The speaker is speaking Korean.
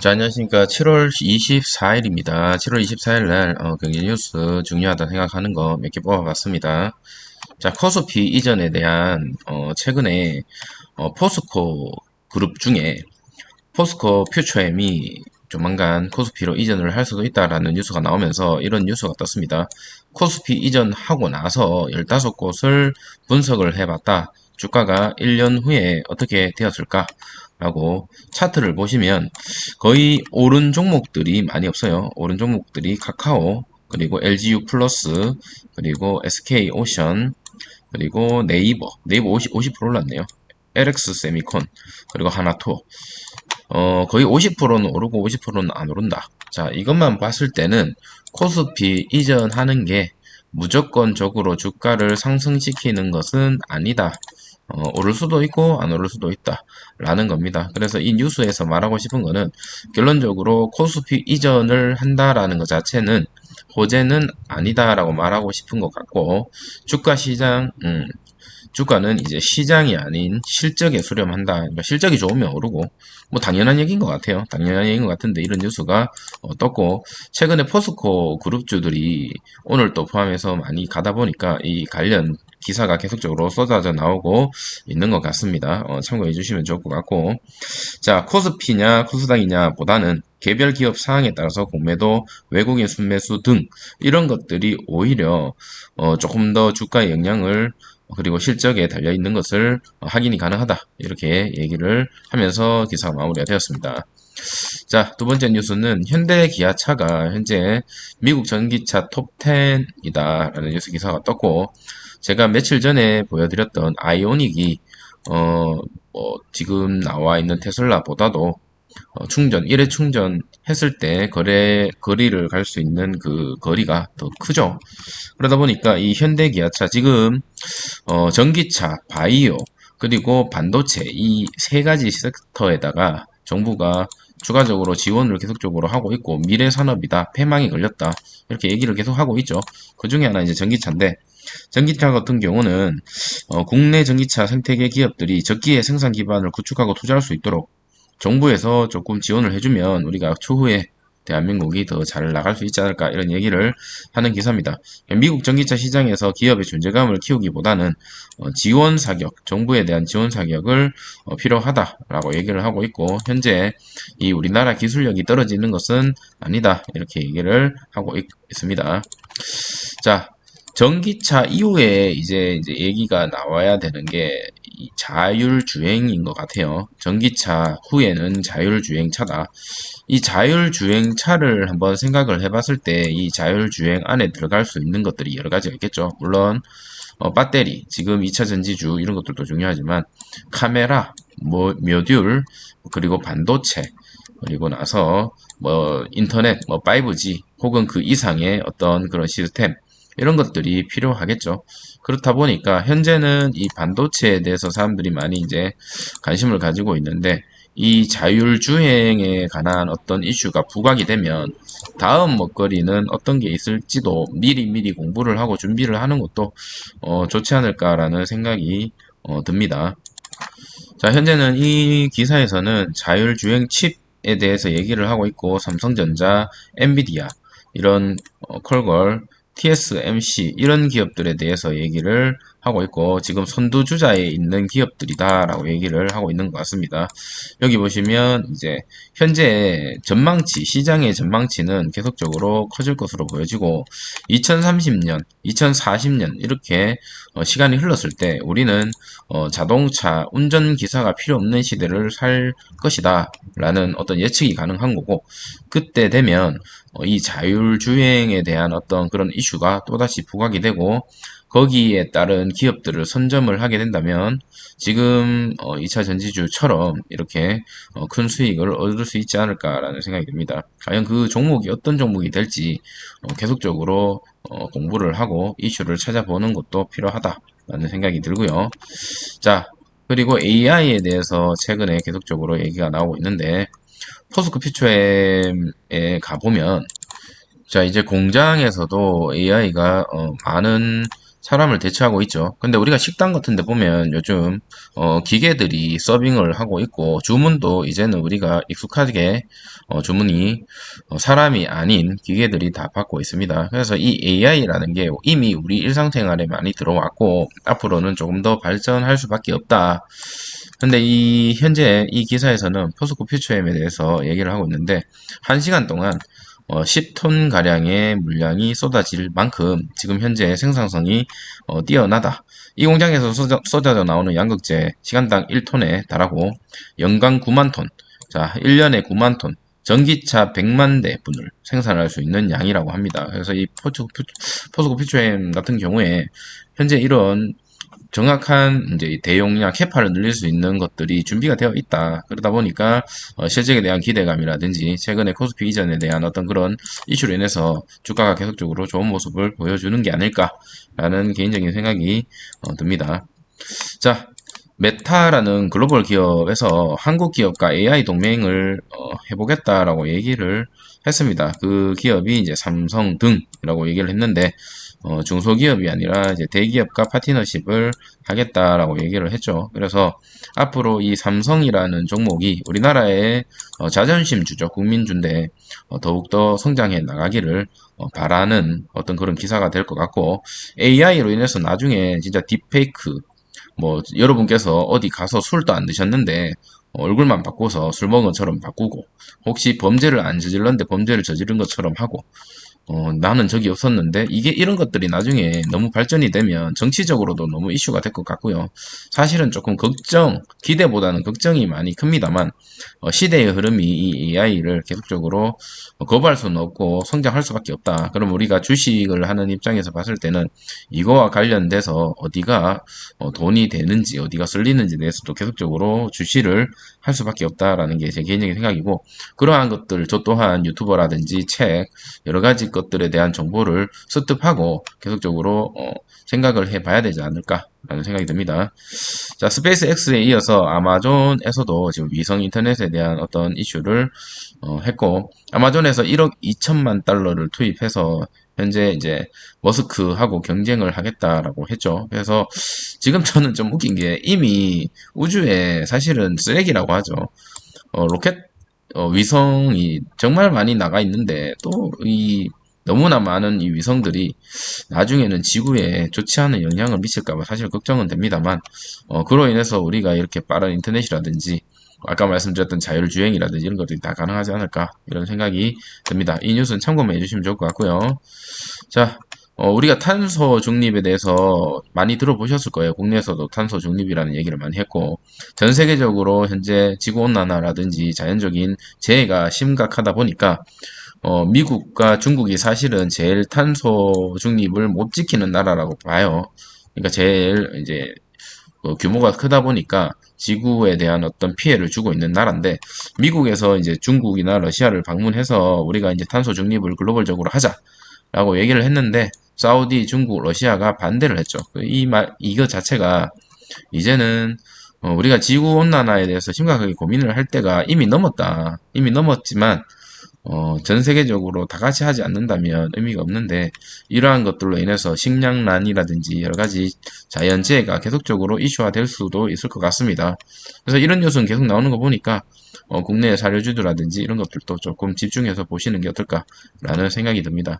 자, 안녕하십니까. 7월 24일입니다. 7월 24일 날, 경제 뉴스 중요하다 생각하는 거 몇 개 뽑아봤습니다. 자, 코스피 이전에 대한, 최근에, 포스코 그룹 중에, 포스코 퓨처엠이 조만간 코스피로 이전을 할 수도 있다라는 뉴스가 나오면서 이런 뉴스가 떴습니다. 코스피 이전하고 나서 15곳을 분석을 해봤다. 주가가 1년 후에 어떻게 되었을까? 라고 차트를 보시면 거의 오른 종목들이 많이 없어요. 오른 종목들이 카카오, 그리고 LGU 플러스, 그리고 SK오션, 그리고 네이버 50% 올랐네요. LX 세미콘, 그리고 하나투어. 거의 50%는 오르고 50%는 안 오른다. 자, 이것만 봤을 때는 코스피 이전하는 게 무조건적으로 주가를 상승시키는 것은 아니다. 오를 수도 있고 안 오를 수도 있다 라는 겁니다. 그래서 이 뉴스에서 말하고 싶은 거는 결론적으로 코스피 이전을 한다라는 것 자체는 호재는 아니다라고 말하고 싶은 것 같고, 주가 시장 주가는 이제 시장이 아닌 실적에 수렴한다. 그러니까 실적이 좋으면 오르고, 뭐 당연한 얘기인 것 같아요. 당연한 얘기인 것 같은데 이런 뉴스가 떴고, 최근에 포스코 그룹주들이 오늘 또 포함해서 많이 가다 보니까 이 관련 기사가 계속적으로 쏟아져 나오고 있는 것 같습니다. 참고해 주시면 좋을 것 같고, 자, 코스피냐 코스닥이냐 보다는 개별 기업 상황에 따라서 공매도, 외국인 순매수 등 이런 것들이 오히려 조금 더 주가의 영향을, 그리고 실적에 달려 있는 것을 확인이 가능하다, 이렇게 얘기를 하면서 기사가 마무리가 되었습니다. 자, 두 번째 뉴스는 현대기아차가 현재 미국 전기차 톱10이다 라는 뉴스 기사가 떴고, 제가 며칠 전에 보여드렸던 아이오닉이 지금 나와 있는 테슬라보다도 일회 충전했을 때 거리를 갈 수 있는 그 거리가 더 크죠. 그러다 보니까 이 현대기아차 지금 전기차, 바이오, 그리고 반도체 이 세 가지 섹터에다가 정부가 추가적으로 지원을 계속적으로 하고 있고, 미래 산업이다, 폐망이 걸렸다, 이렇게 얘기를 계속 하고 있죠. 그 중에 하나 이제 전기차인데, 전기차 같은 경우는 국내 전기차 생태계 기업들이 적기에 생산 기반을 구축하고 투자할 수 있도록 정부에서 조금 지원을 해주면 우리가 추후에 대한민국이 더 잘 나갈 수 있지 않을까, 이런 얘기를 하는 기사입니다. 미국 전기차 시장에서 기업의 존재감을 키우기보다는 지원 사격, 정부에 대한 지원 사격을 필요하다라고 얘기를 하고 있고, 현재 이 우리나라 기술력이 떨어지는 것은 아니다, 이렇게 얘기를 하고 있습니다. 자, 전기차 이후에 이제 얘기가 나와야 되는 게 이 자율주행인 것 같아요. 전기차 후에는 자율주행차다. 이 자율주행차를 한번 생각을 해봤을 때 이 자율주행 안에 들어갈 수 있는 것들이 여러 가지가 있겠죠. 물론 배터리, 지금 2차 전지주 이런 것들도 중요하지만 카메라, 모듈, 그리고 반도체, 그리고 나서 인터넷, 5G 혹은 그 이상의 어떤 그런 시스템, 이런 것들이 필요하겠죠. 그렇다 보니까 현재는 이 반도체에 대해서 사람들이 많이 이제 관심을 가지고 있는데, 이 자율주행에 관한 어떤 이슈가 부각이 되면 다음 먹거리는 어떤 게 있을지도 미리 공부를 하고 준비를 하는 것도 좋지 않을까라는 생각이 듭니다. 자, 현재는 이 기사에서는 자율주행 칩에 대해서 얘기를 하고 있고, 삼성전자, 엔비디아, 이런 퀄걸, TSMC 이런 기업들에 대해서 얘기를 하고 있고, 지금 선두주자에 있는 기업들이다라고 얘기를 하고 있는 것 같습니다. 여기 보시면 이제 현재 전망치, 시장의 전망치는 계속적으로 커질 것으로 보여지고, 2030년, 2040년 이렇게 시간이 흘렀을 때 우리는 자동차 운전기사가 필요 없는 시대를 살 것이다 라는 어떤 예측이 가능한 거고, 그때 되면 이 자율주행에 대한 어떤 그런 이슈가 또다시 부각이 되고, 거기에 따른 기업들을 선점을 하게 된다면 지금 2차 전지주처럼 이렇게 큰 수익을 얻을 수 있지 않을까라는 생각이 듭니다. 과연 그 종목이 어떤 종목이 될지 계속적으로 공부를 하고 이슈를 찾아보는 것도 필요하다라는 생각이 들고요. 자, 그리고 AI에 대해서 최근에 계속적으로 얘기가 나오고 있는데, 포스코 퓨처엠에 가보면, 자, 이제 공장에서도 AI가 많은 사람을 대체하고 있죠. 근데 우리가 식당 같은 데 보면 요즘 기계들이 서빙을 하고 있고 주문도 이제는 우리가 익숙하게 주문이 사람이 아닌 기계들이 다 받고 있습니다. 그래서 이 AI라는 게 이미 우리 일상생활에 많이 들어왔고 앞으로는 조금 더 발전할 수밖에 없다. 근데 이 현재 이 기사에서는 포스코 퓨처엠에 대해서 얘기를 하고 있는데 1시간 동안 10톤 가량의 물량이 쏟아질 만큼 지금 현재 생산성이 뛰어나다. 이 공장에서 쏟아져 나오는 양극재 시간당 1톤에 달하고 연간 9만 톤. 자, 1년에 9만 톤. 전기차 100만 대 분을 생산할 수 있는 양이라고 합니다. 그래서 이 포스코 퓨처엠 같은 경우에 현재 이런 정확한 이제 대용량 캐파를 늘릴 수 있는 것들이 준비가 되어 있다. 그러다 보니까 실적에 대한 기대감이라든지 최근에 코스피 이전에 대한 어떤 그런 이슈로 인해서 주가가 계속적으로 좋은 모습을 보여주는 게 아닐까라는 개인적인 생각이 듭니다. 자, 메타라는 글로벌 기업에서 한국 기업과 AI 동맹을 해보겠다라고 얘기를 했습니다. 그 기업이 이제 삼성 등이라고 얘기를 했는데 중소기업이 아니라 이제 대기업과 파트너십을 하겠다라고 얘기를 했죠. 그래서 앞으로 이 삼성이라는 종목이 우리나라의 자존심 주죠. 국민주인데 더욱더 성장해 나가기를 바라는 어떤 그런 기사가 될 것 같고 AI로 인해서 나중에 진짜 딥페이크 뭐 여러분께서 어디 가서 술도 안 드셨는데 얼굴만 바꿔서 술 먹은 것처럼 바꾸고 혹시 범죄를 안 저질렀는데 범죄를 저지른 것처럼 하고 나는 적이 없었는데 이게 이런 것들이 나중에 너무 발전이 되면 정치적으로도 너무 이슈가 될 것 같고요. 사실은 조금 기대보다는 걱정이 많이 큽니다만 시대의 흐름이 이 AI를 계속적으로 거부할 수는 없고 성장할 수밖에 없다. 그럼 우리가 주식을 하는 입장에서 봤을 때는 이거와 관련돼서 어디가 돈이 되는지 어디가 쓸리는지 대해서도 계속적으로 주시를 할 수밖에 없다라는 게 제 개인적인 생각이고 그러한 것들 저 또한 유튜버라든지 책 여러 가지 것들에 대한 정보를 습득하고 계속적으로 생각을 해봐야 되지 않을까라는 생각이 듭니다. 자, 스페이스 X에 이어서 아마존에서도 지금 위성 인터넷에 대한 어떤 이슈를 했고 아마존에서 1억 2천만 달러를 투입해서 현재 이제 머스크하고 경쟁을 하겠다라고 했죠. 그래서 지금 저는 좀 웃긴 게 이미 우주에 사실은 쓰레기라고 하죠. 로켓 위성이 정말 많이 나가 있는데 또 이 너무나 많은 이 위성들이 나중에는 지구에 좋지 않은 영향을 미칠까봐 사실 걱정은 됩니다만 그로 인해서 우리가 이렇게 빠른 인터넷이라든지 아까 말씀드렸던 자율주행이라든지 이런 것들이 다 가능하지 않을까 이런 생각이 듭니다. 이 뉴스는 참고만 해주시면 좋을 것 같고요. 자, 우리가 탄소 중립에 대해서 많이 들어보셨을 거예요. 국내에서도 탄소 중립이라는 얘기를 많이 했고, 전 세계적으로 현재 지구온난화라든지 자연적인 재해가 심각하다 보니까, 미국과 중국이 사실은 제일 탄소 중립을 못 지키는 나라라고 봐요. 그러니까 제일 이제 규모가 크다 보니까 지구에 대한 어떤 피해를 주고 있는 나라인데 미국에서 이제 중국이나 러시아를 방문해서 우리가 이제 탄소 중립을 글로벌적으로 하자라고 얘기를 했는데 사우디, 중국, 러시아가 반대를 했죠. 이거 자체가 이제는 우리가 지구 온난화에 대해서 심각하게 고민을 할 때가 이미 넘었다. 이미 넘었지만 전 세계적으로 다 같이 하지 않는다면 의미가 없는데 이러한 것들로 인해서 식량난이라든지 여러 가지 자연재해가 계속적으로 이슈화될 수도 있을 것 같습니다. 그래서 이런 뉴스는 계속 나오는 거 보니까 국내 사료주들라든지 이런 것들도 조금 집중해서 보시는 게 어떨까라는 생각이 듭니다.